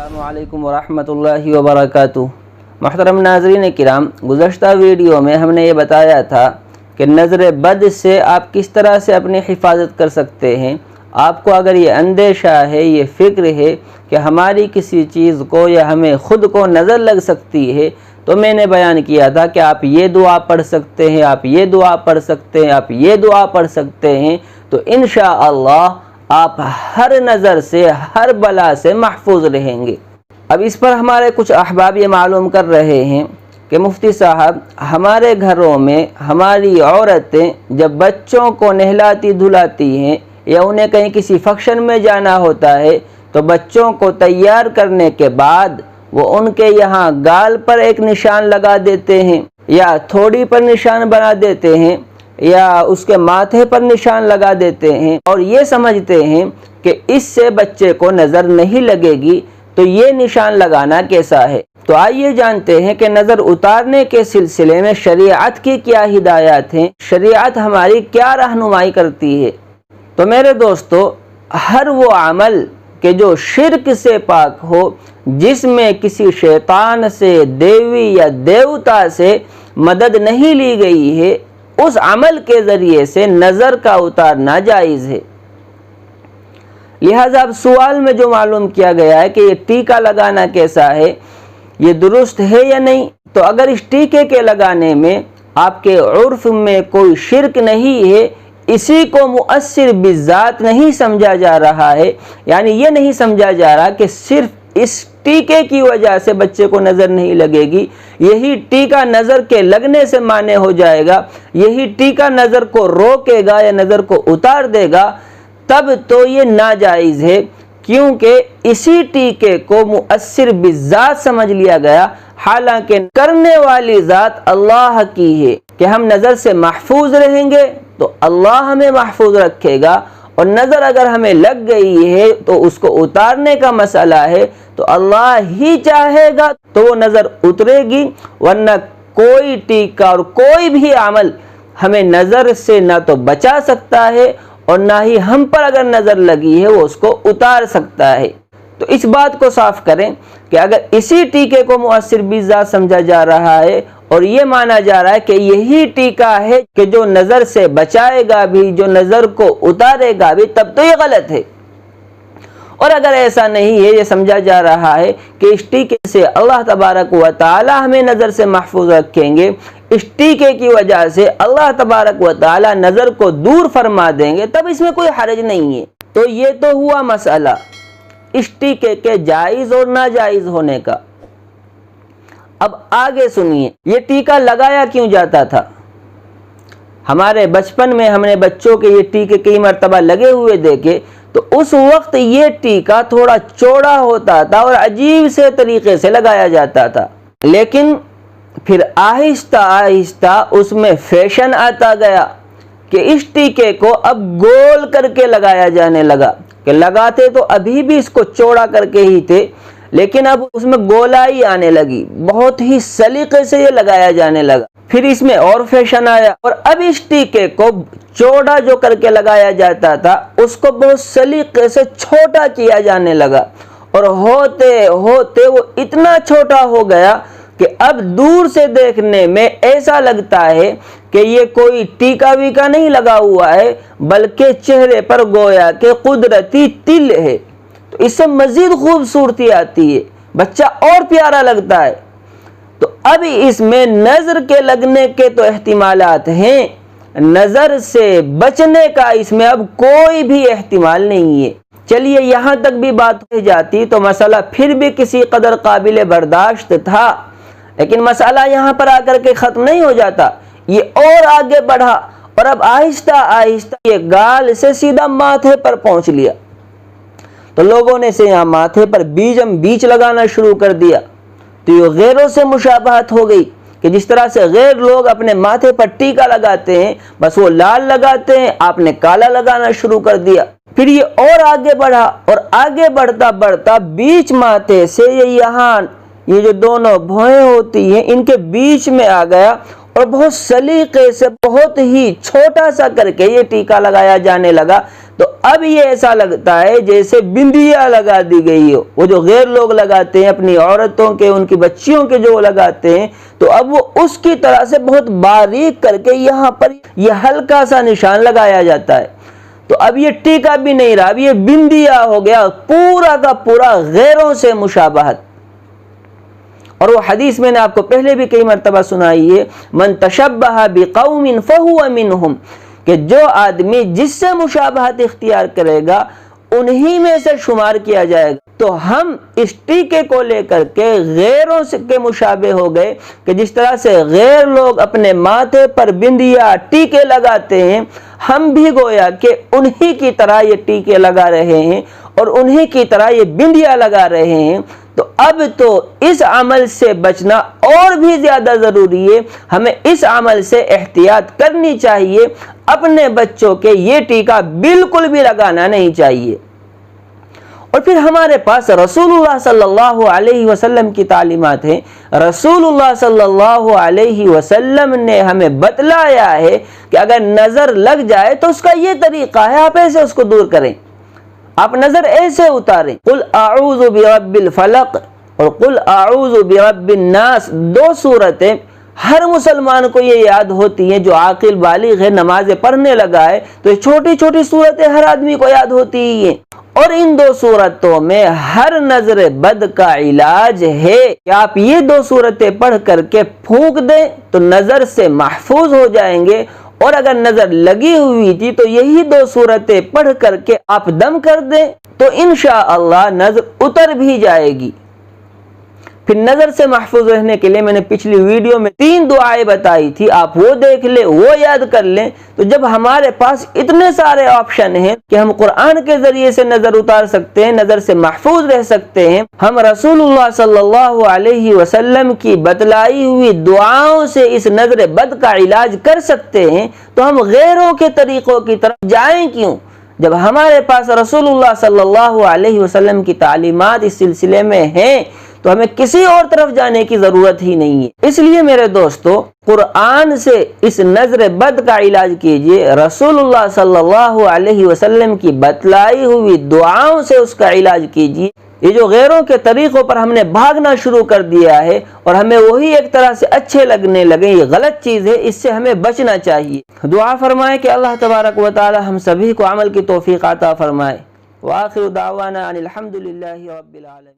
अस्सलामु अलैकुम वरहमतुल्लाहि वबरकातुहू। मुहतरम नाज़रीन किराम, गुज़श्ता वीडियो में हमने ये बताया था कि नज़र बद से आप किस तरह से अपनी हिफाजत कर सकते हैं। आपको अगर ये अंदेशा है, ये फ़िक्र है कि हमारी किसी चीज़ को या हमें ख़ुद को नज़र लग सकती है, तो मैंने बयान किया था कि आप ये दुआ पढ़ सकते हैं, आप ये दुआ पढ़ सकते हैं, आप ये दुआ पढ़ सकते हैं, तो इंशाअल्लाह आप हर नज़र से, हर बला से महफूज रहेंगे। अब इस पर हमारे कुछ अहबाब ये मालूम कर रहे हैं कि मुफ्ती साहब, हमारे घरों में हमारी औरतें जब बच्चों को नहलाती धुलाती हैं या उन्हें कहीं किसी फंक्शन में जाना होता है, तो बच्चों को तैयार करने के बाद वो उनके यहाँ गाल पर एक निशान लगा देते हैं या थोड़ी पर निशान बना देते हैं या उसके माथे पर निशान लगा देते हैं और ये समझते हैं कि इससे बच्चे को नज़र नहीं लगेगी। तो ये निशान लगाना कैसा है? तो आइए जानते हैं कि नज़र उतारने के सिलसिले में शरीयत की क्या हिदायत हैं, शरीयत हमारी क्या रहनुमाई करती है। तो मेरे दोस्तों, हर वो अमल कि जो शिर्क से पाक हो, जिसमें किसी शैतान से, देवी या देवता से मदद नहीं ली गई है, उस अमल के ज़रिए से नज़र का उतारना जायज़ है। लिहाजा अब सवाल में जो मालूम किया गया है कि ये टीका लगाना कैसा है, ये दुरुस्त है या नहीं, तो अगर इस टीके के लगाने में आपके उर्फ में कोई शिर्क नहीं है, इसी को मुअस्सिर बिज़ात नहीं समझा जा रहा है, यानी ये नहीं समझा जा रहा कि सिर्फ इस टीके की वजह से बच्चे को नज़र नहीं लगेगी, यही टीका नज़र के लगने से माने हो जाएगा, यही टीका नज़र को रोकेगा या नज़र को उतार देगा, तब तो ये नाजायज़ है, क्योंकि इसी टीके को मुअस्सिर बिज़ात समझ लिया गया, हालांकि करने वाली ज़ात अल्लाह की है कि हम नज़र से महफूज रहेंगे तो अल्लाह हमें महफूज रखेगा, और नज़र अगर हमें लग गई है तो उसको उतारने का मसला है तो अल्लाह ही चाहेगा तो वो नज़र उतरेगी, वरना कोई टीका और कोई भी अमल हमें नज़र से ना तो बचा सकता है और ना ही हम पर अगर नज़र लगी है वो उसको उतार सकता है। तो इस बात को साफ करें कि अगर इसी टीके को मुअस्सिर बिज़ात समझा जा रहा है और ये माना जा रहा है कि यही टीका है कि जो नज़र से बचाएगा भी, जो नज़र को उतारेगा भी, तब तो ये गलत है। और अगर ऐसा नहीं है, ये समझा जा रहा है कि इस टीके से अल्लाह तबारक व तआला हमें नज़र से महफूज रखेंगे, इस टीके की वजह से अल्लाह तबारक व तआला नज़र को दूर फरमा देंगे, तब इसमें कोई हर्ज नहीं है। तो ये तो हुआ मसला इस टीके के जायज़ और नाजायज़ होने का। अब आगे सुनिए, ये टीका लगाया क्यों जाता था। हमारे बचपन में हमने बच्चों के ये टीके कई मरतबा लगे हुए देखे, तो उस वक्त ये टीका थोड़ा चौड़ा होता था और अजीब से तरीके से लगाया जाता था, लेकिन फिर आहिस्ता आहिस्ता उसमें फैशन आता गया कि इस टीके को अब गोल करके लगाया जाने लगा। कि लगाते तो अभी भी इसको चौड़ा करके ही थे, लेकिन अब उसमें गोलाई आने लगी, बहुत ही सलीके से ये लगाया जाने लगा। फिर इसमें और फैशन आया और अब इस टीके को चौड़ा जो करके लगाया जाता था उसको बहुत सलीके से छोटा किया जाने लगा, और होते होते वो इतना छोटा हो गया कि अब दूर से देखने में ऐसा लगता है कि ये कोई टीका वीका नहीं लगा हुआ है, बल्कि चेहरे पर गोया के कुदरती तिल है। तो इससे मजीद खूबसूरती आती है, बच्चा और प्यारा लगता है। तो अब इसमें नज़र के लगने के तो एहतिमालात हैं, नज़र से बचने का इसमें अब कोई भी एहतिमाल नहीं है। चलिए, यहाँ तक भी बात हो जाती तो मसला फिर भी किसी कदर काबिल बर्दाश्त था, लेकिन मसला यहाँ पर आकर के ख़त्म नहीं हो जाता, ये और आगे बढ़ा और अब आहिस्ता आहिस्ता ये गाल से सीधा माथे पर पहुँच लिया। तो लोगों ने से यहाँ माथे पर बीच लगाना शुरू कर दिया। तो ये गैरों से मुशाबहत हो गई कि जिस तरह से गैर लोग अपने माथे पर टीका लगाते हैं, बस वो लाल लगाते हैं, आपने काला लगाना शुरू कर दिया। फिर ये और आगे बढ़ा और आगे बढ़ता बढ़ता बीच माथे से ये जो दोनों भौहें होती हैं इनके बीच में आ गया और बहुत सलीके से बहुत ही छोटा सा करके ये टीका लगाया जाने लगा, تو اب یہ ایسا لگتا ہے جیسے بندیا لگا دی گئی ہو، وہ جو غیر لوگ لگاتے ہیں اپنی عورتوں کے، ان کی بچیوں کے جو لگاتے ہیں، تو اب وہ اس کی طرح سے بہت باریک کر کے یہاں پر یہ ہلکا سا نشان لگایا جاتا ہے۔ تو اب یہ ٹیکا بھی نہیں رہا، اب یہ بندیا ہو گیا، پورا کا پورا غیروں سے مشابہت۔ اور وہ حدیث میں نے آپ کو پہلے بھی کئی مرتبہ سنائی ہے، من تشبہ بقوم فہو منہم، کہ جو آدمی جس سے مشابہت اختیار کرے گا انہی میں سے شمار کیا جائے گا۔ تو ہم اس ٹیکے کو لے کر کے غیروں کے مشابہ ہو گئے کہ جس طرح سے غیر لوگ اپنے ماتھے پر بندیا ٹیکے لگاتے ہیں، ہم بھی گویا کہ انہی کی طرح یہ ٹیکے لگا رہے ہیں اور انہی کی طرح یہ بندیا لگا رہے ہیں۔ تو اب تو اس عمل سے بچنا اور بھی زیادہ ضروری ہے، ہمیں اس عمل سے احتیاط کرنی چاہیے، اپنے بچوں کے یہ ٹیکا بالکل بھی لگانا نہیں چاہیے۔ اور پھر ہمارے پاس رسول اللہ صلی اللہ علیہ وسلم کی تعلیمات ہیں۔ رسول اللہ صلی اللہ علیہ وسلم نے ہمیں بتلایا ہے کہ اگر نظر لگ جائے تو اس کا یہ طریقہ ہے، آپ ایسے اس کو دور کریں، آپ نظر ایسے اتاریں۔ قل اعوذ برب الفلق اور قل اعوذ برب الناس، دو صورتیں ہر مسلمان کو یہ یاد ہوتی ہیں جو عاقل بالغ ہے، نمازیں پڑھنے لگا ہے، تو یہ چھوٹی چھوٹی صورتیں ہر آدمی کو یاد ہوتی ہی ہیں۔ اور ان دو صورتوں میں ہر نظر بد کا علاج ہے کہ آپ یہ دو صورتیں پڑھ کر کے پھونک دیں تو نظر سے محفوظ ہو جائیں گے، اور اگر نظر لگی ہوئی تھی تو یہی دو صورتیں پڑھ کر کے آپ دم کر دیں تو انشاءاللہ نظر اتر بھی جائے گی۔ پھر نظر سے محفوظ رہنے کے لیے میں نے پچھلی ویڈیو میں 3 دعائیں بتائی تھی، آپ وہ دیکھ لیں، وہ یاد کر لیں۔ تو جب ہمارے پاس اتنے سارے آپشن ہیں کہ ہم قرآن کے ذریعے سے نظر اتار سکتے ہیں، نظر سے محفوظ رہ سکتے ہیں، ہم رسول اللہ صلی اللہ علیہ وسلم کی بتلائی ہوئی دعاؤں سے اس نظر بد کا علاج کر سکتے ہیں، تو ہم غیروں کے طریقوں کی طرف جائیں کیوں؟ جب ہمارے پاس رسول اللہ صلی اللہ علیہ وسلم کی تعلیمات اس سلسلے میں ہیں تو ہمیں کسی اور طرف جانے کی ضرورت ہی نہیں ہے۔ اس لیے میرے دوستو، قرآن سے اس نظر بد کا علاج کیجئے، رسول اللہ صلی اللہ علیہ وسلم کی بتلائی ہوئی دعاؤں سے اس کا علاج کیجئے۔ یہ جو غیروں کے طریقوں پر ہم نے بھاگنا شروع کر دیا ہے اور ہمیں وہی ایک طرح سے اچھے لگنے لگے، یہ غلط چیز ہے، اس سے ہمیں بچنا چاہیے۔ دعا فرمائے کہ اللہ تبارک و تعالی ہم سبھی کو عمل کی توفیق عطا فرمائے۔ وآخر دعوانا ان الحمد للہ رب العالمین۔